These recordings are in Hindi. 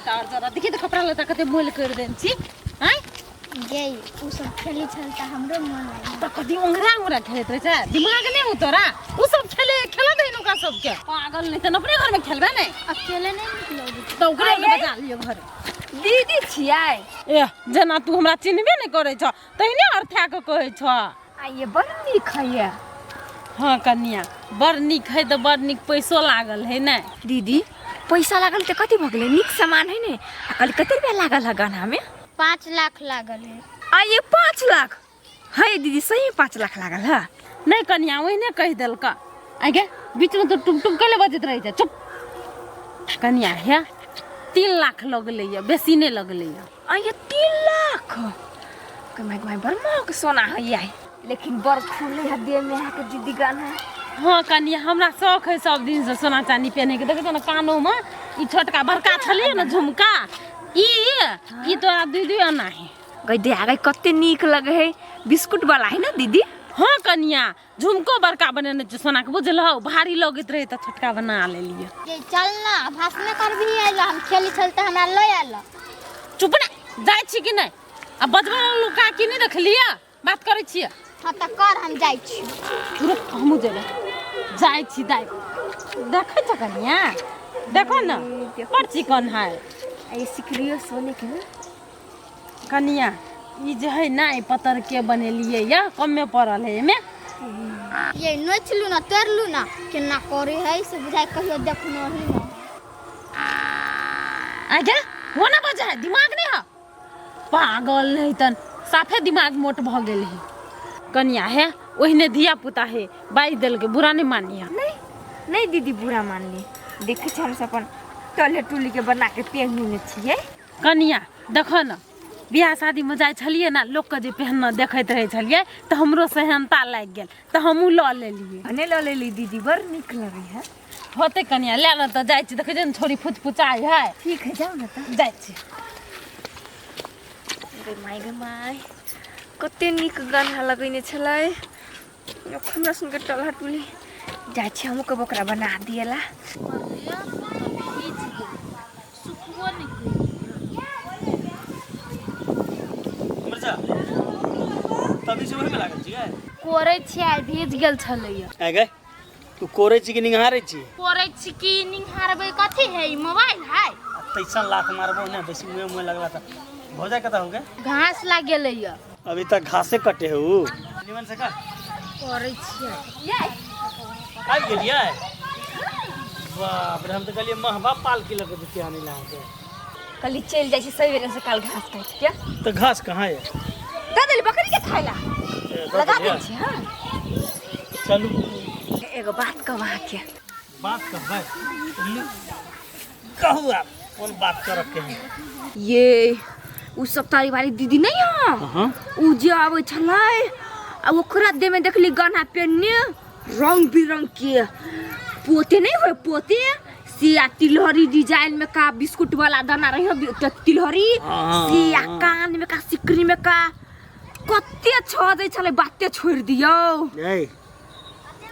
लता और जरा देखि त कपड़ा लता कते मोल कर देन छी हैं ये उ सब खेली चलता हमरो मन लागे त कति ओंगरा खेलत रहे छ दिमाग नहीं हो तोरा उ सब खेला देनु का सब के पागल नहीं त अपने घर में खेलबे नहीं अकेले नहीं निकलोगे त ओकरे बजा लियो घर दीदी छियै ए जना तू हमरा चिन्हबे नहीं करे छ तइने अर्थ्या के कहै छ आ ये बड़ नीक है। हाँ कन्या बड़ निक है तो बड़ निक पैसो लागल है ना दीदी पैसा लागल त कति भ गेलै नीक सामान है ने आ कल कते रुपया लागल है गहना में 5 लाख लागल है आ ये 5 लाख है दीदी सही 5 लाख लागल है नहीं कन्या वही ने कह दिल का आगे बीच में तो टुम टुम कले बजत रही है चुप कन्या है 3 लाख लगले है बेसी नहीं लगले है आ ये 3 लाख कमाई बड़ महंग सोना है ये लेकिन बड़ खुले है दे में है के दीदी गहना हाँ कन्या हमरा शौक है सब दिन से सोना चांदी पहने के देखे ना कानों में ई छोटका बड़का छलिए ना झुमका ई तोरा दीदी आना है गई दे आगे कते नीक लगे है बिस्कुट वाला है ना दीदी हाँ कन्या झुमको बड़का बनेने छ सोना के बुझल हो भारी लगत रहे त छोटका बना ले लिए ये चल ना भाषण कर भी आइला हम खेली चलता हमरा ले आइला चुप ना जाय छी कि नहीं अब बजबा लुका कि नहीं देखलिए बात करे छिए हां त कर हम जाई छी रुक हमहु जेबे जाय छी दाई देखे छ कन्या देखो ना बड़ चिकन है ये सिकरियो सोने के ना कन्या ई जे है ना पतर के बनेलिए या कम में पड़ल है में ये नोचलू ना तोड़लू ना केना करे है से बुझाई कहियो देखनो ही ना आगे वो ना बजा है दिमाग नहीं है पागल नहीं तन साफे दिमाग मोट भ गेल है कन्या है ओहने धिया पुता है बाई दिल के बुरा नहीं मानिया नहीं दीदी बुरा मान ली देखे छ हम सब अपन टले टुली के बना के पहनने छिए कन्या देखो ना बियाह शादी में जाय छलिए ना लोग के जे पहनना देखैत रहे छलिए तो हमरो सहनता लाग गेल तो हमहू ल लेलिए अने ल लेली दीदी बड़ निक लगे है होते कन्या ले ना तो जाय छी देखे न छोरी फुचफुचाई है ठीक है जाओ ना त जाय छी गे माय कते निक गहना लगैने छलै हमरा सुन के टला टुली जाय छी हमहू के बकरा बना दिएला तभी से वही में लागल छियै कोरे छी आइ भेज गेल छलैया आगे तू कोरे छी कि निहारे छी कोरे छी कि निहारबै कथि है ई मोबाइल है तैसा लात मारबो ना बेसी मुंह लगला त भौजा कता हो गए घास लाग गेलैया अभी तक घासे कटे हो निमन से का कोरे छी आ गेलियै बाप रे हम तो कहलिए महबा पाल के लगे देते आने ला के कल चल जाय छी सवेरे से काल घास काट के तो घास कहाँ है दादली बकरी के खाइला लगा दे छी हां चलू एगो बात कहवा के बात कर भाई कहू आप कौन बात कर के हैं ये उ सब तारी वाली दीदी नहीं है हां उ जे आवे छलै आ ओकरा दे में देखली गहना पहनने रंग बिरंग के पोते नहीं हो पोते सिया तिलहरी डिजाइन में का बिस्कुट वाला दाना रही तिलहरी सिया कान में का सिकरी में का कते छ दे छले बाते छोड़ दियो ए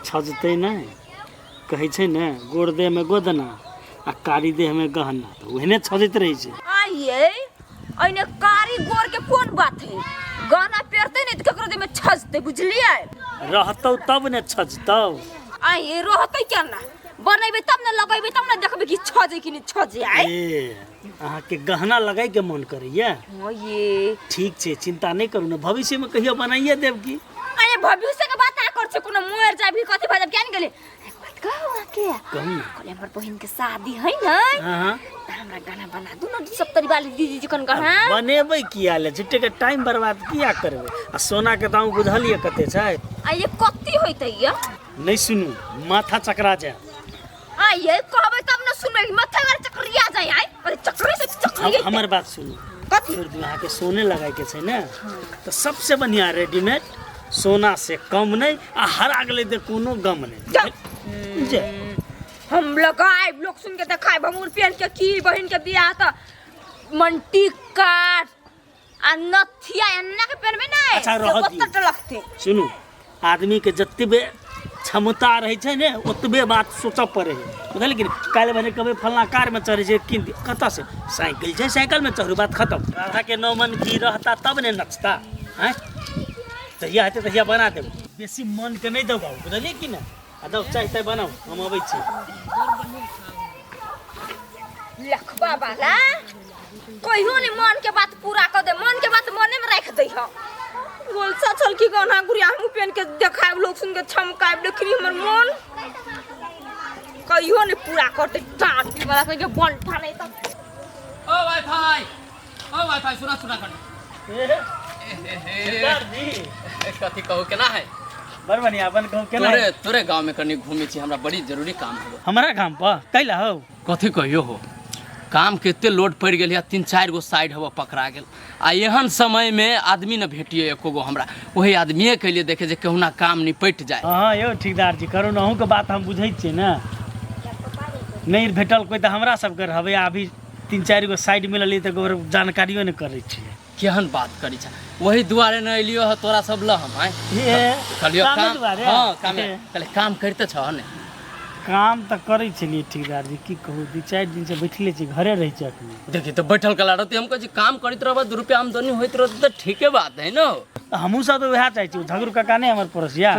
छजते नहीं कहै छै ने गोड़ देह में गोदना आ कारी देह में गहना तो ओहने छजत रही छै आइए अइने कारी गोर के कोन बात है गहना पहनते नहीं तो केकरो दे में छजते बुझलिए रहतौ तब ने छजतौ आइए रहते क्या ना बनेबे तब न लगेबे तब न देखबे कि छजे कि नहीं छजे आइ ए अहाँ के गहना लगाई के मन करैया ओ ये ठीक छै चिंता नहीं करू ना भविष्य में कहियो बनाइए देब की अरे भविष्य के बात आ कर छ कोनो मोर जाबी कथि भजब क्या नहीं गेले एक बात कहू के कहू ना कहले हमर बहिन के शादी है ना हां हमरा गाना बना दू ना सब तरी वाली दीदी जी कन कहा बनेबै किया ले झुट्टे के टाइम बर्बाद किया करबै आ सोना के दाम बुझलिए कते छै आ ये कथि होइतै या नहीं सुनू माथा चकरा जाए आइए कहबे तब न सुनबे माथा वाला चक्रिया जाय आइ अरे चक्री से चक्री हमर बात सुनू कथि फिर अहाँ के सोने लगाए के छै ना तो सबसे बढ़िया रेडीमेड सोना से कम नहीं आ हरा गेले दे कोनो गम नहीं जे हम लगाए लोग सुन के देखाए भमूर पहन के की बहन के बियाह त मंटी काट आ नथिया एन्ना के पहनबे ना अच्छा रह दी लगते सुनू आदमी के जत्ते बे क्षमता रहे छै ने ओतबे बात सोचऽ पड़े है बुझल कि काल्हि भने कहबै फलना कार में चढ़े छै किन कतऽ से साइकिल छै साइकिल में चढ़ू बात खत्म। राधा के नौ मन की रहता तब ने नचता हैं तहिया हेतै तहिया बना देब बेसी मन के नहीं दबाऊ बुझलिए कि ना आ दो चाहते बनाऊ हम अबै छी। लखबा वाला कहियो ने मन के बात पूरा कर दे मन के बात मने में रख दे ह बोल चल की गाना गुड़िया हम पेन के देखाब लोग सुन के छमकाब देखी हमर मन कहियो ने पूरा करते टाटी वाला के बंठा नहीं त ओ वाईफाई सुना कर कथी कहू केना है बड़ बढ़िया अपन कहू केना तोरे गांव में कनी घूमे छी हमरा बड़ी जरूरी काम है। हमारा काम पर कैला हो कथी कहियो हो काम के एते लोड पड़ गेल 3-4 गो साइड हवा पकड़ा गेल आ एहन समय में आदमी न भेटिए एको गो हमरा वही आदमीए के लिए देखे जे केहुना काम निपट जाए। हाँ यौ ठेकेदार जी करू अहूँ के बात हम बुझै छियै ना नहीं भेटल कोई तो हमरा सबके रहबै अभी 3-4 गो साइड मिलल तो गोर जानकारियो नहीं करै छियै केहन बात करी छ वही दुआरे न एलियो ह तोरा सब ल हम ये कहलियो कामे काम दुआरे? हां काम करते छ ने काम तो करै छलियै ठेकेदार जी की कहू 2-4 दिन से बैठले छी घरे रहै छी अखनी देखी तो बैठल कला रहती हम कहे काम करत रहबा 2 रुपया आमदनी होइत रहत तो ठीके बात है न। हमहूँ सब तो वएह चाहै छी झगड़ू काका नहीं हमर पड़ोसिया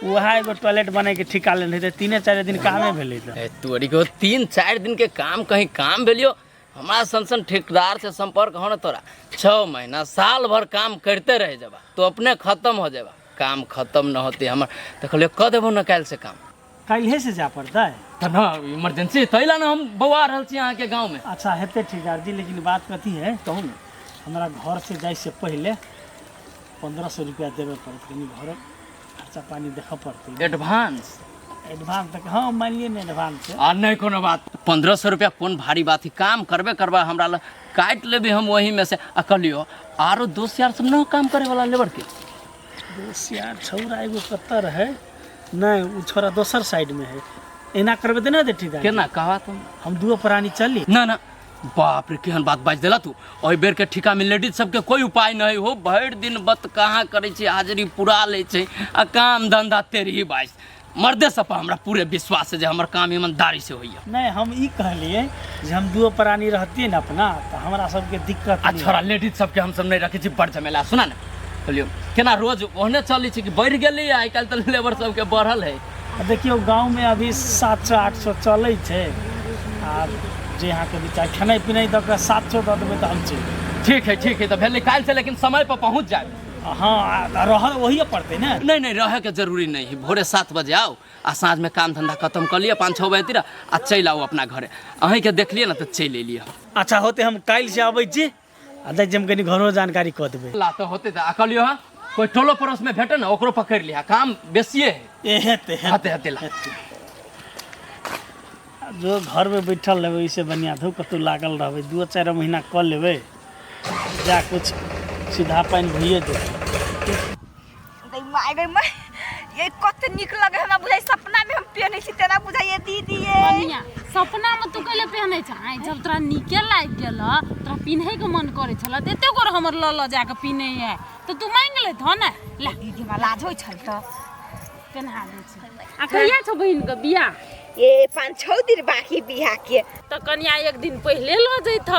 वएह एगो टॉयलेट बने के ठिका लेने थे 3-4 दिन कामे भेलै त तोरी को 3-4 दिन के काम कहीं काम भेलियो हमारा संसन ठेकेदार से संपर्क हो न तोरा 6 महीना साल भर काम करते रह जाबा तो अपने खत्म हो जाबा काम खत्म न होते हमर तो कहलियो क देबो न काल से काम काल्हे से जा पड़ता है त न इमरजेंसी तैला न हम बौआ रहल छी यहाँ के गांव में। अच्छा हेते ठेकेदार जी लेकिन बात कथी है कहू न हमारा घर से जाए से पहले 1500 रुपया देवे पड़त कनी घर खर्चा पानी देख पड़ते एडवांस तक हाँ मान लिए नहीं एडवांस से आ नहीं कोनो बात 1500 रुपया कौन भारी बात है काम करबे करबा हमरा ल काट लेबे हम वही में से अकलियो आरो दोस्त यार सब न काम करे वाला लेबर के दोस्त यार छौरा एगो कत्तर है नहीं वो छोरा दोसर साइड में है एना करबे त ना दे ठेकेदार केना कहवा तुम हम दुओ प्राणी चली ना ना बाप रे केहन बात बाज देला तू ओइ बेर के ठिका में लेडीज सबके कोई उपाय नहीं हो भर दिन बत कहाँ करे छी हाजिरी पूरा ले छै आ काम धंधा तेरी ही बाइस मर्दे सब पर हमरा पूरे विश्वास है जे हमर काम ईमानदारी से होइया। नहीं हम ई कहलिए जे हम दुओ प्राणी रहतिए न अपना तो हमरा सबके दिक्कत नहीं छोरा लेडीज सबके हम सब नहीं रखे छी बड़ झमेला सुना ना कहलियो केना रोज ओहने चली छी कि बढ़ गेली आइ काल त लेबर सबके बढ़ल है। देखियो गांव में अभी 700-800 चलै छै आ जे यहाँ के विचार खेनाइ पिनाइ दऽ के 700 दऽ देबै तऽ हम चलि ठीक है तो भेल काल से लेकिन समय पर पहुंच जाए। हाँ रह वही पड़ते ना नहीं रहे के जरूरी नहीं है भोरे 7 बजे आओ आ साँझ में काम धंधा खत्म कर लिया 5-6 बजे तीरा आ चल आओ अपना घरे अहीं के देख लिया ना तो चल एलिए। अच्छा होते हम काल्हि से अबै छी आ देख हम कनी घरो जानकारी कऽ देबै ला तो होते आ कहलियो हां कोई टोलो पड़ोस में भेटे ना ओकरो पकड़ लिया काम बेसिए है हेते ला जो घर में बैठल रहबै इससे बढ़िया धो कतौ लागल रहबै 2-4 महीना कऽ लेबै जा कुछ सीधा पानी भइए माय ये कत निक लगे हमरा बुझाई सपना में हम पहने छी तेना बुझाई दीदी ये बनिया सपना में तू कइले पहनै छ जब तोरा निके लाग गेल तोरा पिन्है के मन करे छल एते गोर हमर ल जाके पिन्है है तो तू मांग ले थ ना ला दीदी हमरा लाज होय छल त पेन्हा दे छ आ कहिया छ बहिन के बियाह ये 5-6 दिन बाकी बियाह के तो कन्या एक दिन पहले ल जैथ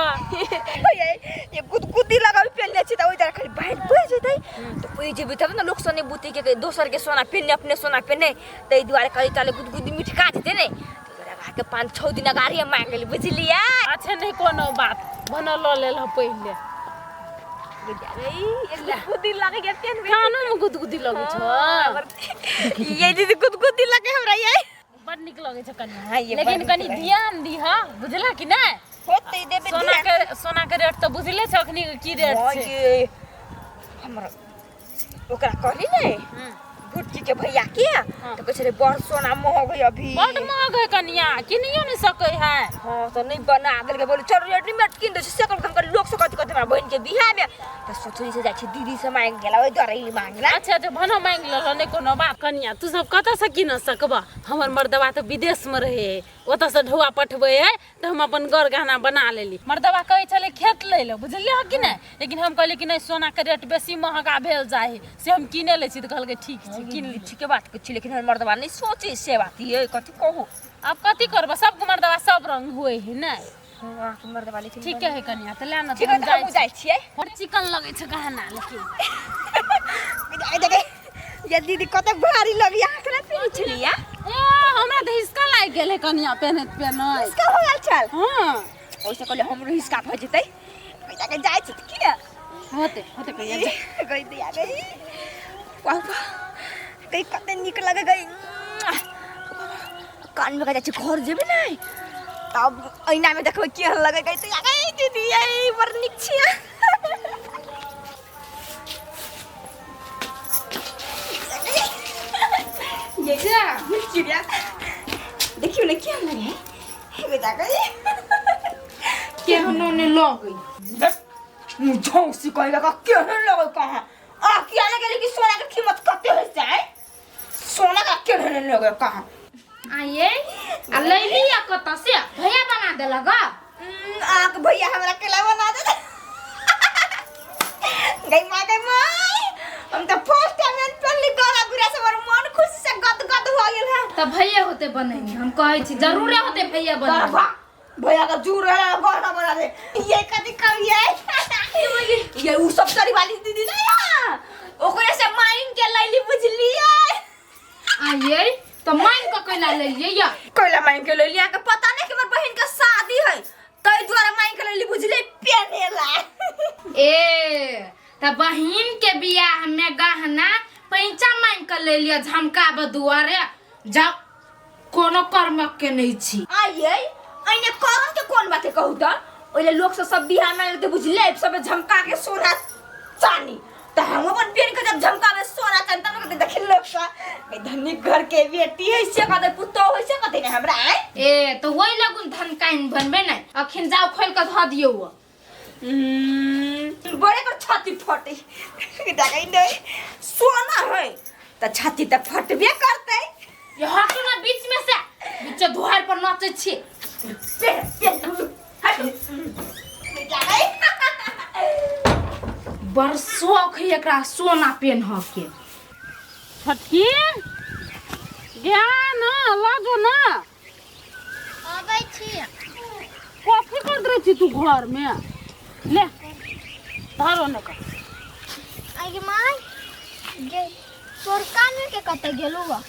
ये गुदगुदी लगाउ पहले छी त ओइ खाली बाहर बोल जेतै तो कोई जेबे तब ना लोग सोने बुती के दोसर के सोना पहने अपने सोना पहने तै दुआरे कहि ताले गुदगुदी मिठका जेते ने तोरा के 5-6 दिन गाड़ी मांग ले बुझलिया। अच्छा नहीं कोनो बात बना ल लेल पहले गुदगुदी लगे के पेन खानो में गुदगुदी लगे छ ये दीदी गुदगुदी लगे हमरा ये बड़ निक लगे छ कन्या हाँ, ये लेकिन बड़ कनी ध्यान दी हां बुझला कि नहीं होते देबे सोना के रेट तो बुझले छ अखनी की रेट छै ये हमरा ओकरा कहली नहीं भुटकी के भैया के तो कह रे बड़ सोना महग है अभी बड़ महग है कन्या किनियो नहीं सकै है। हां तो नहीं बना देल के बोले चल रेडीमेड किन दे से कर लोग से कहते हमरा बहन के बियाह में तो सोचली से जाय छी दीदी से मांग गेला ओइ दरे मांगला अच्छा तो भनो मांग ल नहीं कोनो बात कन्या तू सब कत से किन सकबा हमर मर्दवा तो विदेश में रहे ओत से ढुआ पठबै है तो हम अपन घर गहना बना लेली मर्दवा कहै छले खेत ले लो बुझलिए कि नहीं लेकिन हम कहली कि नहीं सोना के रेट बेसी महंगा भेल जाय से हम किने ले छी तो कहल के ठीक छै किन ली ठीक बात कुछ लेकिन हमर मर्दवा नहीं सोचे से बात ये कथि कहू अब कथी करब सब मर्दवा सब रंग हुए है ना हां मर्दवा लेकिन ठीक है कनिया त ला न ठीक है हम जाई छियै और चिकन लगे छ गहना लेकिन आई देखे ये दीदी कत भारी लगी आंख ना पीनी छलिया ए हमरा त हिसका लाग गेले कनिया पहनत पहनत इसका हो गल चल हां ओइसे कहले हमरो हिसका भ जतै कइता के जाय छी कि ना होते कनिया जा गई दिया गई वाह कई कते निक लगे गई कान में जाय छी घर जेबे नहीं तब ऐना में देखबै केहन लगे गई त आ गई दीदी आई बर निक छिया ये क्या चिड़िया देखियो ना क्या लगे है बेटा गई के हमने लो गई मुझे उसी कहेगा का केहन लगे कहां आ क्या लगे कि सोना की कीमत कते होय छै सोना का केहन लगे कहां आइए आ लैली या कत से भैया बना दे लगा आक भैया हमरा केला बना दे गई माई हम तो फर्स्ट टाइम में पहली गला गुरा से हमर मन खुशी से गद हो गेल है तब भैया होते बनेंगे हम कहै छी जरूरे होते भैया बनेंगे भैया का जूर है गहना बना दे ये कथि कहिए ये उ सब तरी वाली दीदी नहीं है ओकरे से मांग के लैली बुझलिए आइए तो मांग के कैला ले लिए या कोइला मांग के लैली के पता नहीं कि हमर बहन का शादी है तई द्वारा मांग के लैली बुझले पेनेला ए त बहिन के बियाह में गहना पैंचा मांग के ले लिया झमकाब दुआरे जा कोनो कर्म के नहीं छी आइए आइने करन के कोन बाते कहू त ओले लोग सब बियाह में तो बुझले सब झमका के सोना चांदी त हम अपन बहन के जब झमकावे सोना चांदी तब के देख लोग सा धनिक घर के बेटी है से कदे पुतो होय से कदे न हमरा ए तो वही लगुन धन काइन बनबे नहीं अखिन जाओ खोल के ध दियो बड़े कर छाती फटे देखे नहीं सोना है त छाती त फटबे करते ये हटो ना बीच में से बीच धोर पर नाचे छी बरसो के एकरा सोना पेन्ह के छटकी ज्ञान लागो ना आबै छी कॉफी कर दे छी तू घर में ले धारो न का आगे माय गे तोर कान में के कते गेलु बा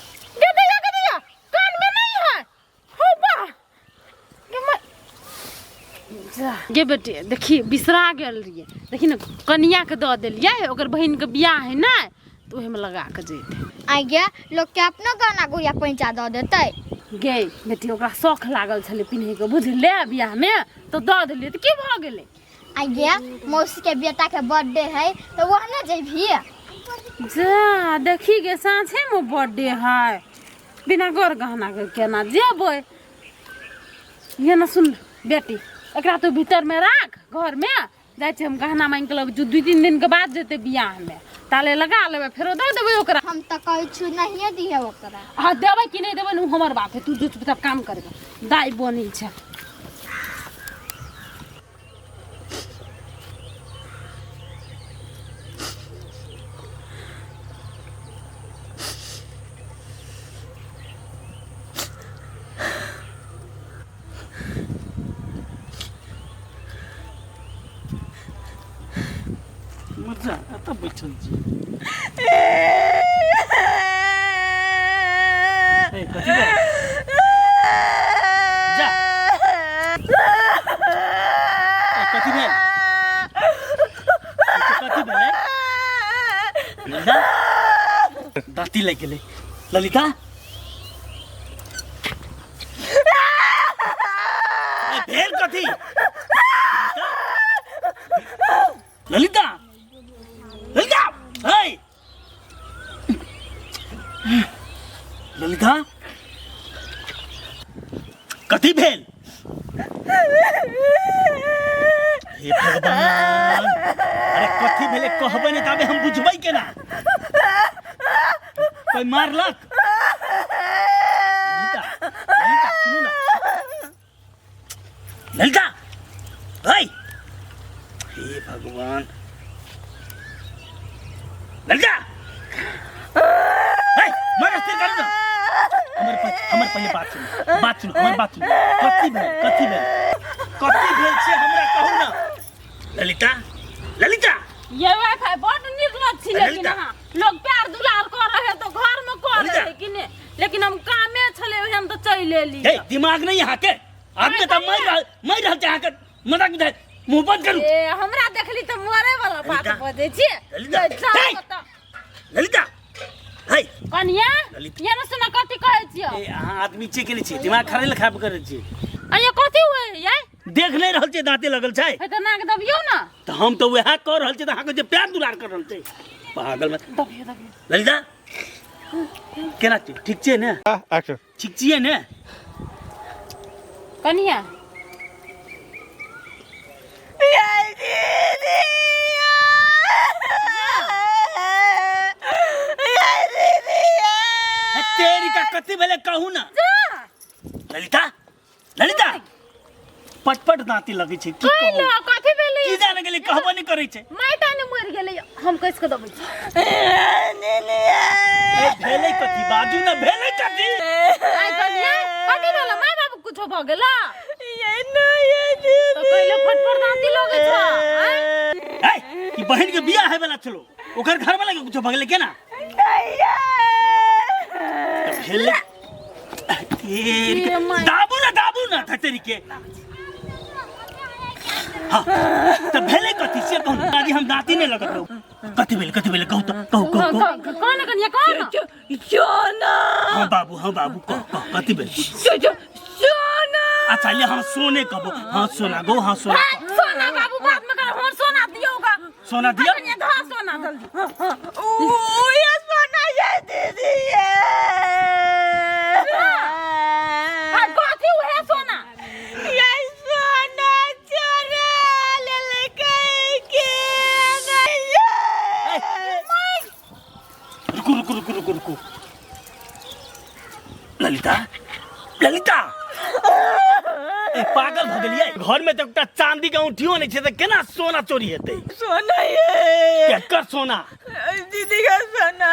दे दिया कान में नहीं है हो बा गे बेटे देखी बिसरा गेल रहिए देखी ना कनिया के दऽ देलिए ओकर बहिन के बियाह है ना तो ओहे में लगा के जेते आगे लोग के अपना गाना गुया पैंचा द देतै गे बेटी ओकरा शौक लागल छले पिन्हे के बुझले बियाह में तो दऽ देलिए तो की भ गेलै आगे मौसी के बेटा के बर्थडे है तो वह ना जेभी जा देखी गे साँझे में बर्थडे है बिना गौर गहना के केना जेबै ये ना सुन बेटी एकरा तो भीतर में राख घर में जाय छै हम गहना मांग के लब जो 2-3 दिन के बाद जेते बियाह में ताले लगा लेबै फेरो दऽ देबै ओकरा हम त कहै छु नहीं दिहे ओकरा हां देबै कि नहीं देबै उ हमर बात है तू जो चुपचाप काम करबे दाई बनी छै मजा आता बैठल छी ए कथि बा जा कथि भेल कथि भेल ललिता दाती लग गेलै ललिता भेल कथि ललिता ललिता हे ललिता कथी भेल हे भगवान अरे कथी भेले कहबे नहीं तबे हम बुझबै केना कोई मारलक ललिता ललिता सुनो ना ललिता हे हे भगवान ललिता बात सुन हमर बात सुन कथी भेल छै हमरा कहू ना ललिता ये वाईफाई बड़ निर्लज छी लेकिन हां लोग प्यार दुलार कर रहे तो घर में कर रहे कि नहीं लेकिन हम कामे छले हम तो चल लेली हे दिमाग नहीं यहाँ के आदमी तो मर रहल छै यहाँ के मजाक बुझाय मुंह बंद करू ए हमरा देखली तो मरे वाला बात बजे छी ललिता हे कनिया ये न सुना कथी कहै छियो ए अहाँ आदमी छै के छी दिमाग खराब करे छी अये कथी हुए ये देख नहीं रहल छै दांते लगल छै हे त नाक दबियो ना तो हम तो वह कर रहल छै त अहाँ के जे प्यार दुलार कर रहल छै पागल मत दबियो ललिता केना छी ठीक छै ने एक्शन ठीक छियै ने कनिया तेरी का कथी भेले कहू ना ललिता पटपट दांती लगे छै की कहू कहलो कथी भेलै की जाने गेली कहबो नहीं करे छै माइटा ने मर गेलै हम कैसे के दबै छी ए भेले कथी बाजू ना भेले कथी आई कनिया कथी भेलै माय बाबू कुछो भ गेला तो कहले फटफट दांती लगे छ ए ई बहन के बियाह है वाला चलो ओकर घर वाला के कुछ भ गेले केना भेले दाबू ना तेरी के हाँ तो भेले कथी से कहू आज हम दांती नहीं लगत रहू कथी भेले कहू तो कहू कौन कनिया कौन सोना हाँ बाबू कह कथी भेले सोना अच्छा ले हाँ सोने कहबो हाँ सोना गो हाँ सोना सोना बाबू बात में कर हम सोना दियोगा सोना दिया कनिया धा सोना जल्दी ओ ये सोना ये दीदी है हां कथी हुए सोना ये सोना चोरा ले लेके के नहीं रुको ललिता ए पागल भ गेलियै घर में तो एकटा चांदी के औंठियो नहीं छै त केना सोना चोरी हेतै सोना ये केकर सोना दीदी का सोना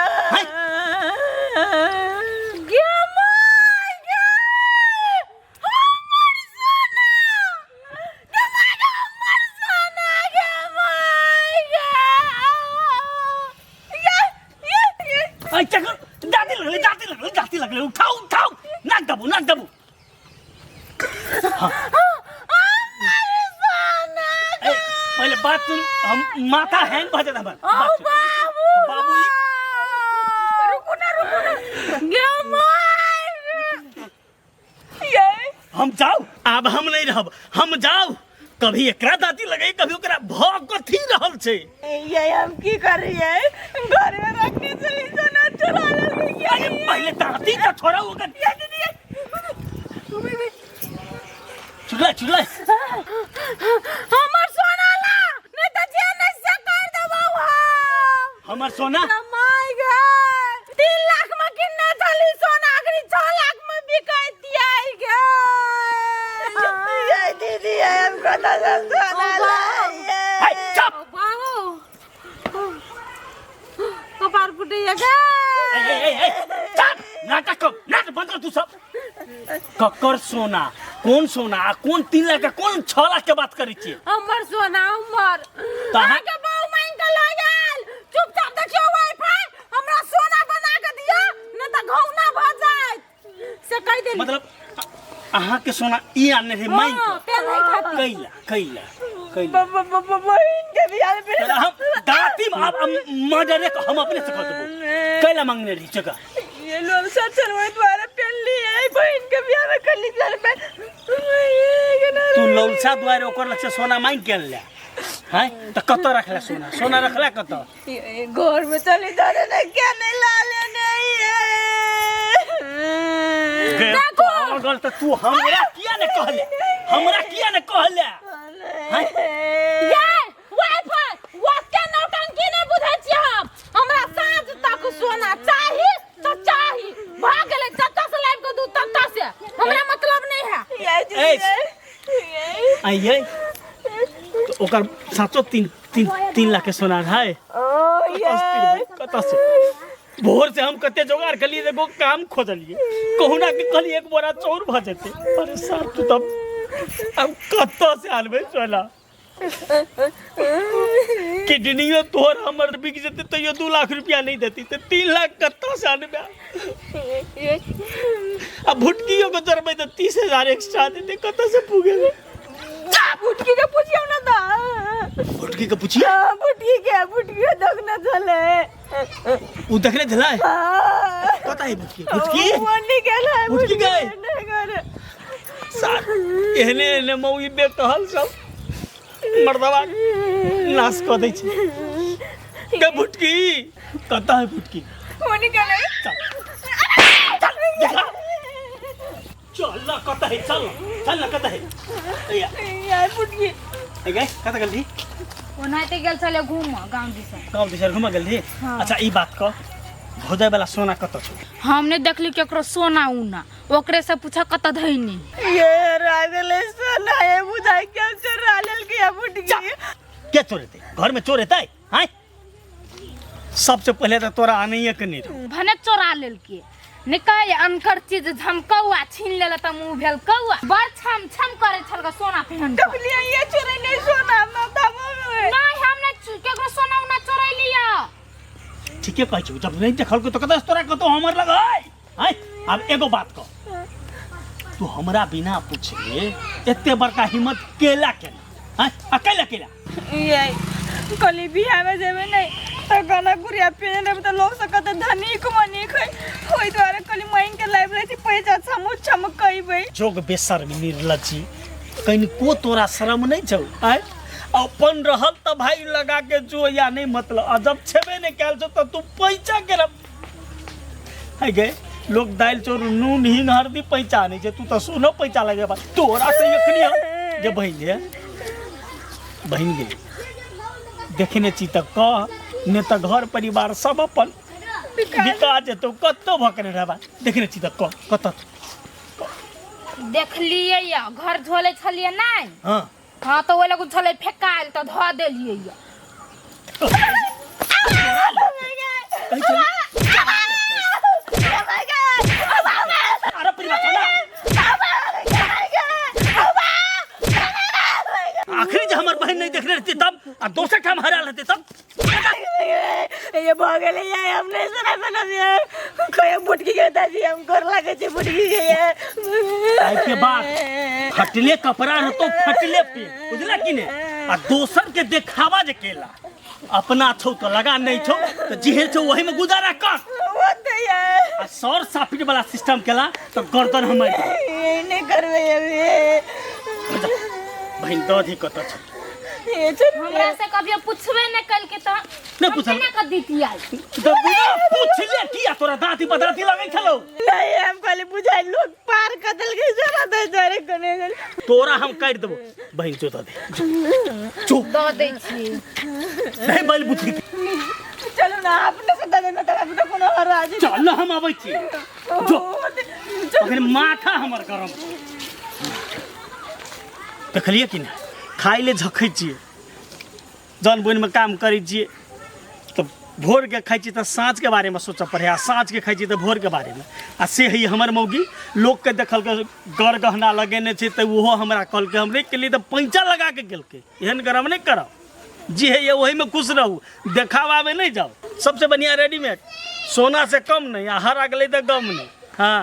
दाती लगले उठाओ नाक दबू पहले बात सुन हम माथा हैंग भ जाता बाबू रुको ना हम जाओ अब हम नहीं रहब हम जाओ कभी एकरा दाती लगे कभी ओकरा भौकथी रहल छै ये हम की कर रही है घर में रखने से सोना चुरा ले अरे पहले दाती का छोड़ा होगा चुगला हमर सोना ला नहीं त जेल से कर देबो हमर सोना माय गॉड 3 लाख में किन्ना चली सोना अगरी 6 लाख में बिकाई दिया ये दीदी है हमको ना सोना ला हाय चुप बाबू कपार फुटैया के चुप नाटक बंद कर तू सब ककर सोना कौन सोना कौन 3 लाख का कौन 6 लाख के बात करी छी हमर सोना हमर कहां के बहु मांग के ल गेल चुपचाप देखियो वाईफाई हमरा सोना बना के दिया न त घौना भ जाय से कह देली मतलब अहाँ के सोना ई आने रे मांग पे नहीं खाती कैला बहन के बियाह में हम दाती मर्डर हम अपने से कर देबो कैला मांगने रही जगह ये लोग सच चलवाए द्वारा पहन लिए बहन के बियाह में कर ली चल पे तू लौलसा द्वारे ओकर लग से सोना मांग के ले हैं त कत रखला सोना रखला कत घर में चली जाने ने क्या नहीं ला ले नहीं देखो पागल त तू हमरा किया ने कहले हैं ये वाईफाई वाक्य नौटंकी नहीं बुझै छी हमरा साँझ तक सोना चाही तो चाही भाग गेलै चच्चा से लाइव के दू तत्ता से हमरा मतलब नहीं है आइए तो ओकर साचो 3 लाख के सोना है कत से भोर से हम कते जोगाड़ कर लिए देखो काम खोजलिए कहूना कि कल एक बोरा चौर भ जेते। अरे सर तू तब अब कत्ता से आनबे चला किडनियो तोर हमर बिक जेते तो ये 2 लाख रुपया नहीं देती तो 3 लाख कत्ता से आनबे। अब भुटकियो को जरबे तो 30,000 एक्स्ट्रा देते कत्ता से पुगेगा। फुटकी के पूछियो ना दा भुटकी के पूछिए फुटकी देखना चले उ देखने चला है पता है भुटकी भुटकी मोनी गेला है भुटकी गए नहीं करे सर एहने एहने मौगी बे कहल सब मर्दवा नाश क दै छै के भुटकी कता है भुटकी मोनी गेला चल ना कता है चल ना कता है यार फुटकी ए गए कता गलती ओनाते गेल चले घूम गांव दिस गांव दिसर घुमा गलती। अच्छा ई बात क भोजाय वाला सोना कत छ हमने देखली केकरो सोना उना ओकरे से पूछा कत धइनी ये रागले सोना है बुझाई के चोरा लेल के फुटकी के चोरेते घर में चोर हेतै हैं। सबसे पहले तो तोरा आनैये के नहीं रहो भने चोरा लेल के निकाय अनकर चीज झमकौआ छीन लेला त मुंह भेल कौआ बड़ छम छम करे छल का सोना पहन डबलिया ये चोरै नहीं सोना न दबो नहीं हमने केकरो सोना उना चोरै लिया। ठीके कहै छी जब नहीं देखल को तो कतस तोरा को तो हमर लगै हैं। अब एगो बात कह तू हमरा बिना पूछले एते बड़का हिम्मत केला केना हैं अकेला केला ये कली बियाह में जेबे नहीं तो गाना गुरिया पेने त लोग सकत धनिक मनिक होई द्वारा कली माइन के लाइब्रेरी पैसा छमुच चमकइबे जोग बेशर्मी निर्लज्जी कहीं को तोरा शर्म नहीं छौ हैं। अपन रहल त भाई लगा के जो या नहीं मतलब अजब छेबे नहीं कैल छौ त तू पैसा के है गे लोग दाल चोर नून हिंग हरदी पहचाने छे तू त सोनो पैसा लगे बा तोरा से एखनी हम जे बहिन गे देखने छी त कह ने त घर परिवार सब अपन बिका जेतो कत्तो भकने रहबा देखने छी त कह कत देखलिए या घर झोले छलिए नहीं हां हां तो ओइ लगु छले फेकाइल त ध देलिए या अरे परिवार चला आखिरी जे हमर बहन नहीं देखने रहती तब आ दोसर ठाम हरा रहती तब ये भागले या हमने सुना कोई बुटकी के दादी हम कर लागे छे बुटकी के आई के बाद फटले कपड़ा रहतो फटले पे बुझला कि ने आ दोसर के देखावा जे केला अपना छौ तो लगा नहीं छौ तो जिहे छौ वही में गुजारा कर होते यार आ सर साफिट वाला सिस्टम केला तो गर्दन हम नहीं करबे अभी बहन दधी कत छ हमरा से कभी पूछबे न कल के त नहीं पूछल ना कर दीती आई तो बिना पूछले किया तोरा दांती बदाती लगै छलो नहीं हम खाली बुझाई लोग पार कदल के जरा दे जरे कने तोरा हम काट देबो बहन जो दे चुप द दे छी नहीं बैल बुद्धि चलो ना अपने से दे ना तब तो कोनो राजी चल हम आबै छी जो अगर माथा हमर गरम देखलिए कि ना खाई ले झखै छिए जन बोन में काम करै छिए तो भोर के खाई छी तो साँझ के बारे में सोच पड़े आ साँझ के खाई छी तो भोर के बारे में आ से ही हमर मौगी लोग के देखल के गर गहना लगेने छै तो वो हमरा कहल के हम के लिए तो पैंचा लगा के गेल के एहन गरम नहीं करब जी है ये वही में खुश रहू देखावा में नहीं जाओ सबसे बढ़िया रेडीमेड सोना से कम नहीं आ हरा गेलै तो गम नहीं हाँ।